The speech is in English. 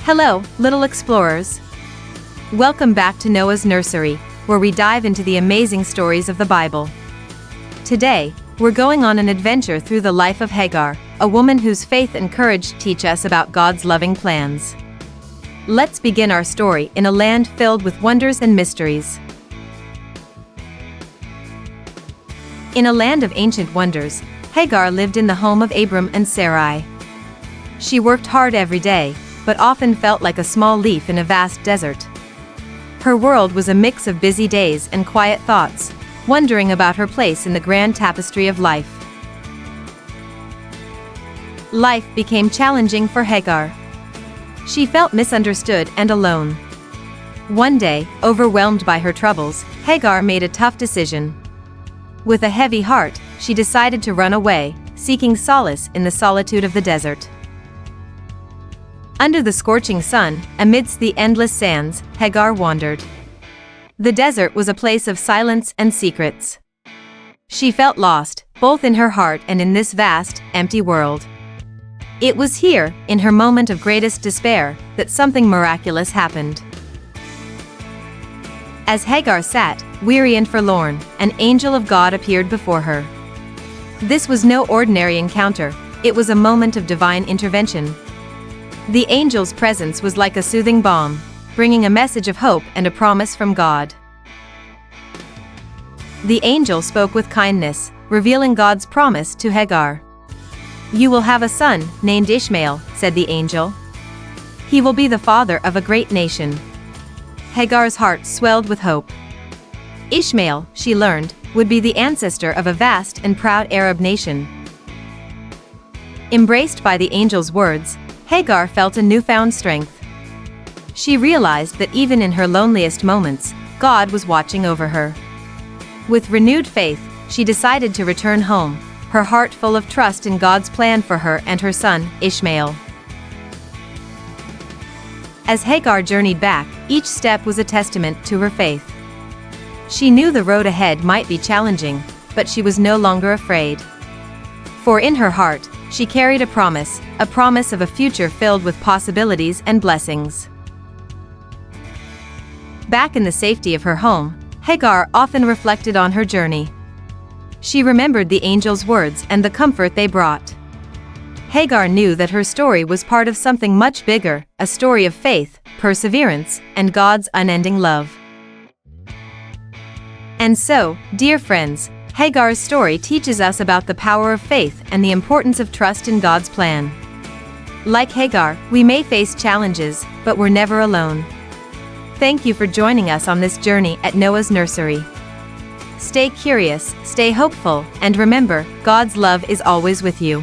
Hello, little explorers. Welcome back to Noah's Nursery, where we dive into the amazing stories of the Bible. Today, we're going on an adventure through the life of Hagar, a woman whose faith and courage teach us about God's loving plans. Let's begin our story in a land filled with wonders and mysteries. In a land of ancient wonders, Hagar lived in the home of Abram and Sarai. She worked hard every day, but often felt like a small leaf in a vast desert. Her world was a mix of busy days and quiet thoughts, wondering about her place in the grand tapestry of life. Life became challenging for Hagar. She felt misunderstood and alone. One day, overwhelmed by her troubles, Hagar made a tough decision. With a heavy heart, she decided to run away, seeking solace in the solitude of the desert. Under the scorching sun, amidst the endless sands, Hagar wandered. The desert was a place of silence and secrets. She felt lost, both in her heart and in this vast, empty world. It was here, in her moment of greatest despair, that something miraculous happened. As Hagar sat, weary and forlorn, an angel of God appeared before her. This was no ordinary encounter, it was a moment of divine intervention. The angel's presence was like a soothing balm, bringing a message of hope and a promise from God. The angel spoke with kindness, revealing God's promise to Hagar. "You will have a son, named Ishmael," said the angel. "He will be the father of a great nation." Hagar's heart swelled with hope. Ishmael, she learned, would be the ancestor of a vast and proud Arab nation. Embraced by the angel's words, Hagar felt a newfound strength. She realized that even in her loneliest moments, God was watching over her. With renewed faith, she decided to return home, her heart full of trust in God's plan for her and her son, Ishmael. As Hagar journeyed back, each step was a testament to her faith. She knew the road ahead might be challenging, but she was no longer afraid. For in her heart, she carried a promise of a future filled with possibilities and blessings. Back in the safety of her home, Hagar often reflected on her journey. She remembered the angel's words and the comfort they brought. Hagar knew that her story was part of something much bigger, a story of faith, perseverance, and God's unending love. And so, dear friends, Hagar's story teaches us about the power of faith and the importance of trust in God's plan. Like Hagar, we may face challenges, but we're never alone. Thank you for joining us on this journey at Noah's Nursery. Stay curious, stay hopeful, and remember, God's love is always with you.